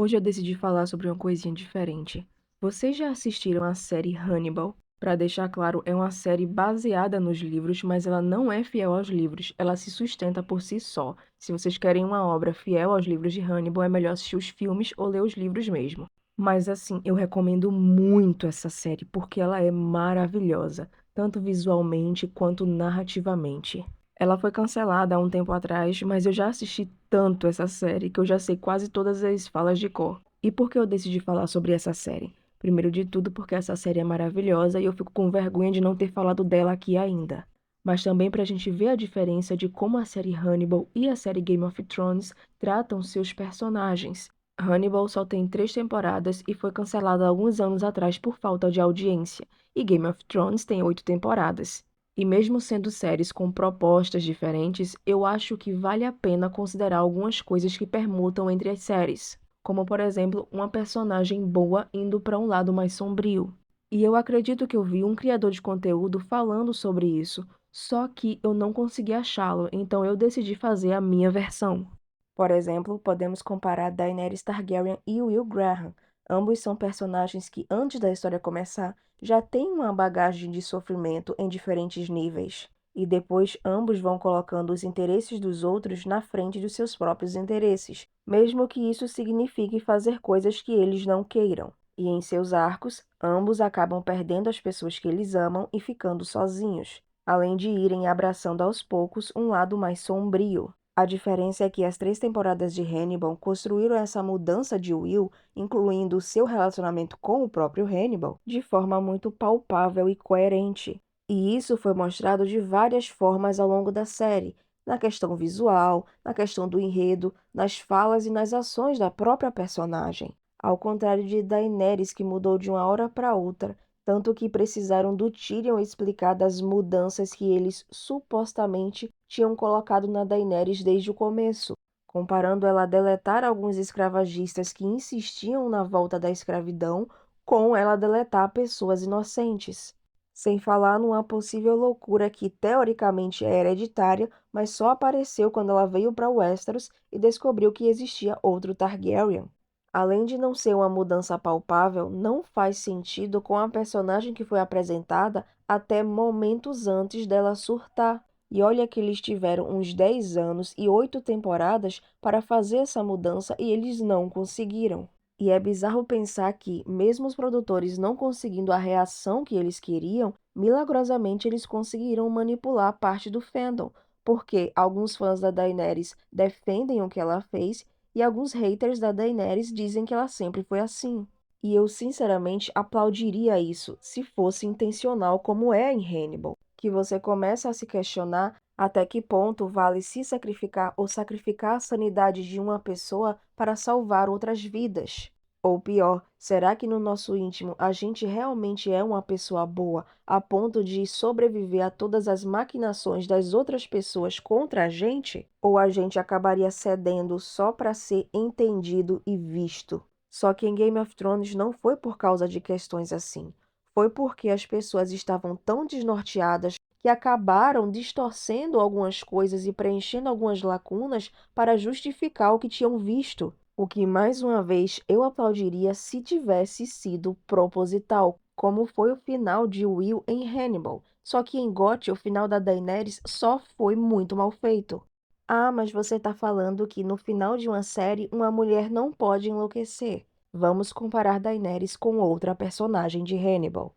Hoje eu decidi falar sobre uma coisinha diferente. Vocês já assistiram a série Hannibal? Para deixar claro, é uma série baseada nos livros, mas ela não é fiel aos livros. Ela se sustenta por si só. Se vocês querem uma obra fiel aos livros de Hannibal, é melhor assistir os filmes ou ler os livros mesmo. Mas assim, eu recomendo muito essa série porque ela é maravilhosa, tanto visualmente quanto narrativamente. Ela foi cancelada há um tempo atrás, mas eu já assisti tanto essa série que eu já sei quase todas as falas de cor. E por que eu decidi falar sobre essa série? Primeiro de tudo, porque essa série é maravilhosa e eu fico com vergonha de não ter falado dela aqui ainda. Mas também para a gente ver a diferença de como a série Hannibal e a série Game of Thrones tratam seus personagens. Hannibal só tem 3 temporadas e foi cancelada há alguns anos atrás por falta de audiência, e Game of Thrones tem 8 temporadas. E mesmo sendo séries com propostas diferentes, eu acho que vale a pena considerar algumas coisas que permutam entre as séries, como por exemplo, uma personagem boa indo para um lado mais sombrio. E eu acredito que eu vi um criador de conteúdo falando sobre isso, só que eu não consegui achá-lo, então eu decidi fazer a minha versão. Por exemplo, podemos comparar Daenerys Targaryen e Will Graham. Ambos são personagens que, antes da história começar, já têm uma bagagem de sofrimento em diferentes níveis. E depois ambos vão colocando os interesses dos outros na frente dos seus próprios interesses, mesmo que isso signifique fazer coisas que eles não queiram. E em seus arcos, ambos acabam perdendo as pessoas que eles amam e ficando sozinhos, além de irem abraçando aos poucos um lado mais sombrio. A diferença é que as 3 temporadas de Hannibal construíram essa mudança de Will, incluindo o seu relacionamento com o próprio Hannibal, de forma muito palpável e coerente. E isso foi mostrado de várias formas ao longo da série, na questão visual, na questão do enredo, nas falas e nas ações da própria personagem. Ao contrário de Daenerys, que mudou de uma hora para outra, tanto que precisaram do Tyrion explicar das mudanças que eles supostamente tinham colocado na Daenerys desde o começo, comparando ela a deletar alguns escravagistas que insistiam na volta da escravidão com ela deletar pessoas inocentes. Sem falar numa possível loucura que teoricamente é hereditária, mas só apareceu quando ela veio para Westeros e descobriu que existia outro Targaryen. Além de não ser uma mudança palpável, não faz sentido com a personagem que foi apresentada até momentos antes dela surtar. E olha que eles tiveram uns 10 anos e 8 temporadas para fazer essa mudança e eles não conseguiram. E é bizarro pensar que, mesmo os produtores não conseguindo a reação que eles queriam, milagrosamente eles conseguiram manipular parte do fandom, porque alguns fãs da Daenerys defendem o que ela fez e alguns haters da Daenerys dizem que ela sempre foi assim. E eu sinceramente aplaudiria isso se fosse intencional como é em Hannibal, que você começa a se questionar até que ponto vale se sacrificar ou sacrificar a sanidade de uma pessoa para salvar outras vidas. Ou pior, será que no nosso íntimo a gente realmente é uma pessoa boa a ponto de sobreviver a todas as maquinações das outras pessoas contra a gente? Ou a gente acabaria cedendo só para ser entendido e visto? Só que em Game of Thrones não foi por causa de questões assim. Foi porque as pessoas estavam tão desnorteadas que acabaram distorcendo algumas coisas e preenchendo algumas lacunas para justificar o que tinham visto. O que, mais uma vez, eu aplaudiria se tivesse sido proposital, como foi o final de Will em Hannibal. Só que em GOT, o final da Daenerys só foi muito mal feito. Ah, mas você está falando que no final de uma série uma mulher não pode enlouquecer. Vamos comparar Daenerys com outra personagem de Hannibal.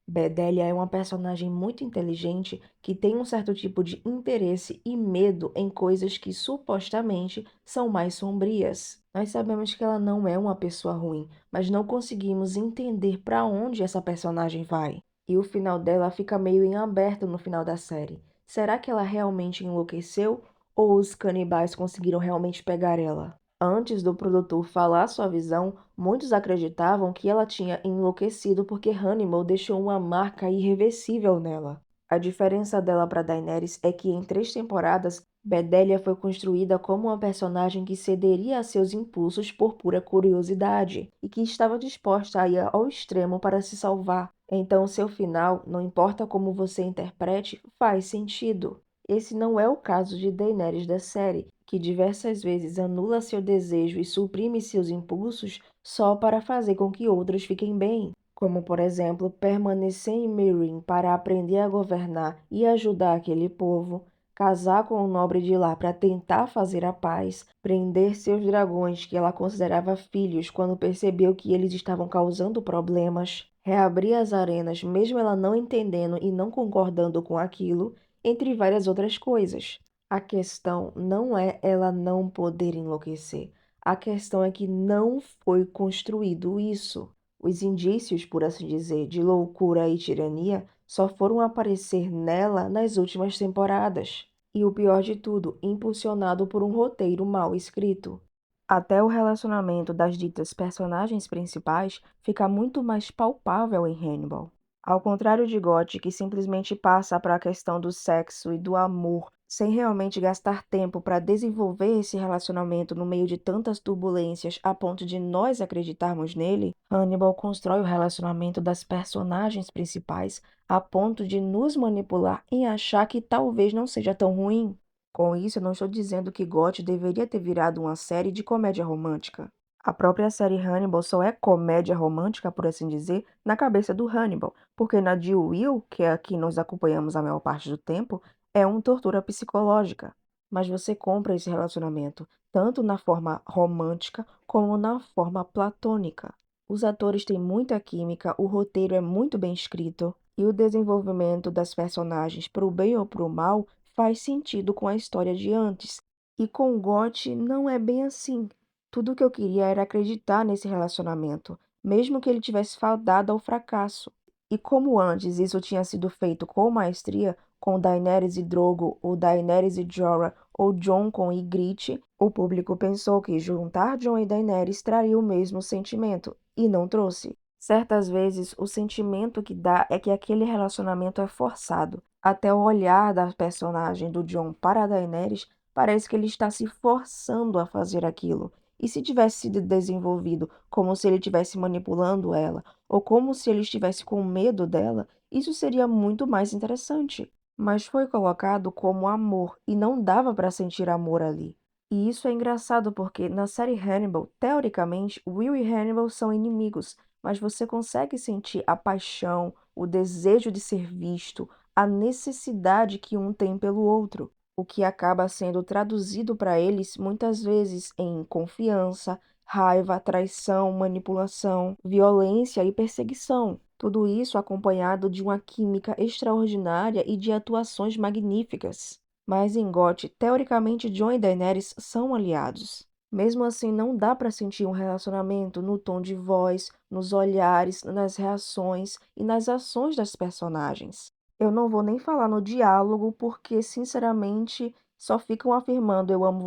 Bedelia é uma personagem muito inteligente que tem um certo tipo de interesse e medo em coisas que supostamente são mais sombrias. Nós sabemos que ela não é uma pessoa ruim, mas não conseguimos entender para onde essa personagem vai. E o final dela fica meio em aberto no final da série. Será que ela realmente enlouqueceu ou os canibais conseguiram realmente pegar ela? Antes do produtor falar sua visão, muitos acreditavam que ela tinha enlouquecido porque Hannibal deixou uma marca irreversível nela. A diferença dela para Daenerys é que em 3 temporadas, Bedelia foi construída como uma personagem que cederia a seus impulsos por pura curiosidade e que estava disposta a ir ao extremo para se salvar. Então, seu final, não importa como você interprete, faz sentido. Esse não é o caso de Daenerys da série, que diversas vezes anula seu desejo e suprime seus impulsos só para fazer com que outros fiquem bem, como, por exemplo, permanecer em Meereen para aprender a governar e ajudar aquele povo, casar com um nobre de lá para tentar fazer a paz, prender seus dragões que ela considerava filhos quando percebeu que eles estavam causando problemas, reabrir as arenas mesmo ela não entendendo e não concordando com aquilo, entre várias outras coisas. A questão não é ela não poder enlouquecer. A questão é que não foi construído isso. Os indícios, por assim dizer, de loucura e tirania só foram aparecer nela nas últimas temporadas. E o pior de tudo, impulsionado por um roteiro mal escrito. Até o relacionamento das ditas personagens principais fica muito mais palpável em Hannibal. Ao contrário de Gotti, que simplesmente passa para a questão do sexo e do amor, sem realmente gastar tempo para desenvolver esse relacionamento no meio de tantas turbulências a ponto de nós acreditarmos nele, Hannibal constrói o relacionamento das personagens principais a ponto de nos manipular em achar que talvez não seja tão ruim. Com isso, eu não estou dizendo que GOT deveria ter virado uma série de comédia romântica. A própria série Hannibal só é comédia romântica, por assim dizer, na cabeça do Hannibal, porque na de Will, que é a que nós acompanhamos a maior parte do tempo, é uma tortura psicológica. Mas você compra esse relacionamento, tanto na forma romântica como na forma platônica. Os atores têm muita química, o roteiro é muito bem escrito, e o desenvolvimento das personagens, pro bem ou pro mal, faz sentido com a história de antes. E com o GOT não é bem assim. Tudo o que eu queria era acreditar nesse relacionamento, mesmo que ele tivesse fadado ao fracasso. E como antes isso tinha sido feito com maestria, com Daenerys e Drogo, ou Daenerys e Jorah, ou Jon com Ygritte, o público pensou que juntar Jon e Daenerys traria o mesmo sentimento, e não trouxe. Certas vezes, o sentimento que dá é que aquele relacionamento é forçado. Até o olhar da personagem do Jon para a Daenerys parece que ele está se forçando a fazer aquilo. E se tivesse sido desenvolvido como se ele estivesse manipulando ela, ou como se ele estivesse com medo dela, isso seria muito mais interessante. Mas foi colocado como amor e não dava para sentir amor ali. E isso é engraçado porque na série Hannibal, teoricamente, Will e Hannibal são inimigos, mas você consegue sentir a paixão, o desejo de ser visto, a necessidade que um tem pelo outro, o que acaba sendo traduzido para eles muitas vezes em confiança, raiva, traição, manipulação, violência e perseguição. Tudo isso acompanhado de uma química extraordinária e de atuações magníficas. Mas em GOT, teoricamente, Jon e Daenerys são aliados. Mesmo assim, não dá para sentir um relacionamento no tom de voz, nos olhares, nas reações e nas ações das personagens. Eu não vou nem falar no diálogo, porque, sinceramente, só ficam afirmando eu amo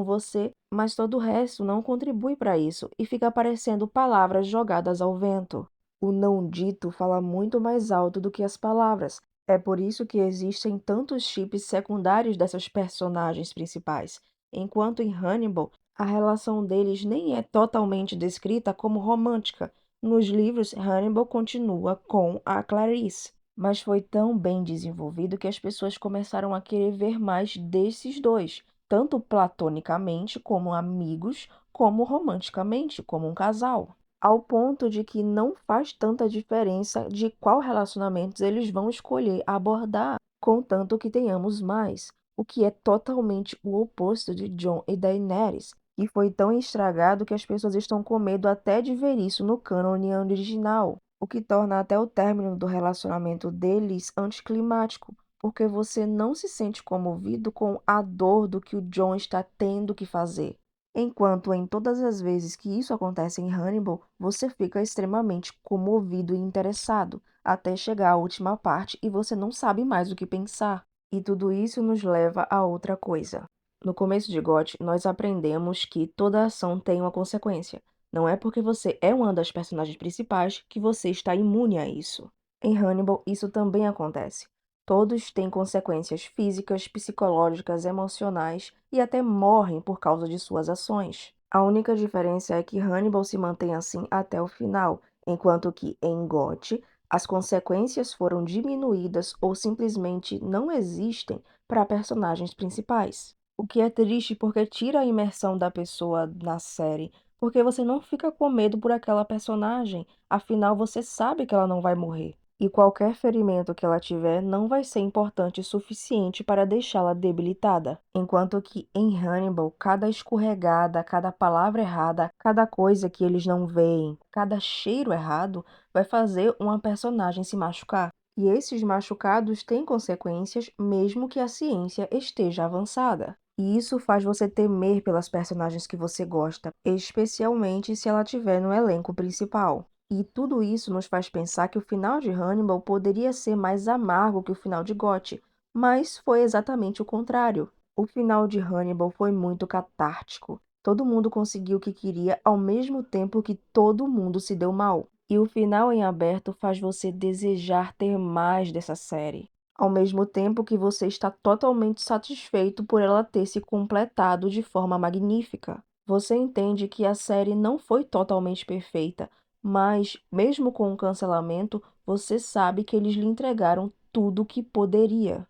você, mas todo o resto não contribui para isso e fica parecendo palavras jogadas ao vento. O não dito fala muito mais alto do que as palavras. É por isso que existem tantos chips secundários dessas personagens principais, enquanto em Hannibal a relação deles nem é totalmente descrita como romântica. Nos livros, Hannibal continua com a Clarice, mas foi tão bem desenvolvido que as pessoas começaram a querer ver mais desses dois, tanto platonicamente, como amigos, como romanticamente, como um casal. Ao ponto de que não faz tanta diferença de qual relacionamentos eles vão escolher abordar, contanto que tenhamos mais, o que é totalmente o oposto de Jon e Daenerys, que foi tão estragado que as pessoas estão com medo até de ver isso no cânone original, o que torna até o término do relacionamento deles anticlimático, porque você não se sente comovido com a dor do que o Jon está tendo que fazer. Enquanto em todas as vezes que isso acontece em Hannibal, você fica extremamente comovido e interessado, até chegar à última parte e você não sabe mais o que pensar. E tudo isso nos leva a outra coisa. No começo de GOT, nós aprendemos que toda ação tem uma consequência. Não é porque você é uma das personagens principais que você está imune a isso. Em Hannibal, isso também acontece. Todos têm consequências físicas, psicológicas, emocionais e até morrem por causa de suas ações. A única diferença é que Hannibal se mantém assim até o final, enquanto que em GOT, As consequências foram diminuídas ou simplesmente não existem para personagens principais. O que é triste porque tira a imersão da pessoa na série, porque você não fica com medo por aquela personagem, afinal você sabe que ela não vai morrer. E qualquer ferimento que ela tiver não vai ser importante o suficiente para deixá-la debilitada. Enquanto que em Hannibal, cada escorregada, cada palavra errada, cada coisa que eles não veem, cada cheiro errado vai fazer uma personagem se machucar. E esses machucados têm consequências mesmo que a ciência esteja avançada. E isso faz você temer pelas personagens que você gosta, especialmente se ela estiver no elenco principal. E tudo isso nos faz pensar que o final de Hannibal poderia ser mais amargo que o final de GOT, mas foi exatamente o contrário. O final de Hannibal foi muito catártico. Todo mundo conseguiu o que queria ao mesmo tempo que todo mundo se deu mal. E o final em aberto faz você desejar ter mais dessa série, ao mesmo tempo que você está totalmente satisfeito por ela ter se completado de forma magnífica. Você entende que a série não foi totalmente perfeita, mas, mesmo com o cancelamento, você sabe que eles lhe entregaram tudo o que poderia.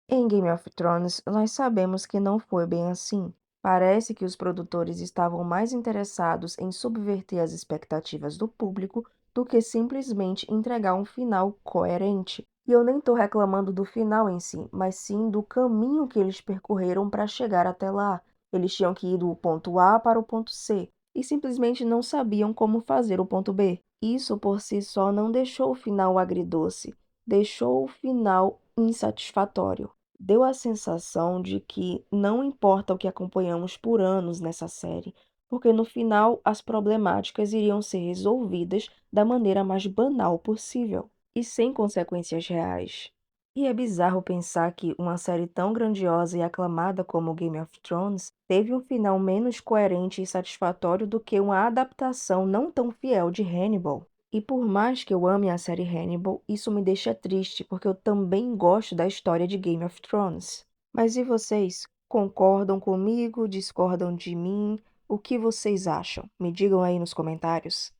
Em Game of Thrones, nós sabemos que não foi bem assim. Parece que os produtores estavam mais interessados em subverter as expectativas do público do que simplesmente entregar um final coerente. E eu nem estou reclamando do final em si, mas sim do caminho que eles percorreram para chegar até lá. Eles tinham que ir do ponto A para o ponto C e simplesmente não sabiam como fazer o ponto B. Isso por si só não deixou o final agridoce, deixou o final insatisfatório. Deu a sensação de que não importa o que acompanhamos por anos nessa série, porque no final as problemáticas iriam ser resolvidas da maneira mais banal possível e sem consequências reais. E é bizarro pensar que uma série tão grandiosa e aclamada como Game of Thrones teve um final menos coerente e satisfatório do que uma adaptação não tão fiel de Hannibal. E por mais que eu ame a série Hannibal, isso me deixa triste porque eu também gosto da história de Game of Thrones. Mas e vocês? Concordam comigo? Discordam de mim? O que vocês acham? Me digam aí nos comentários.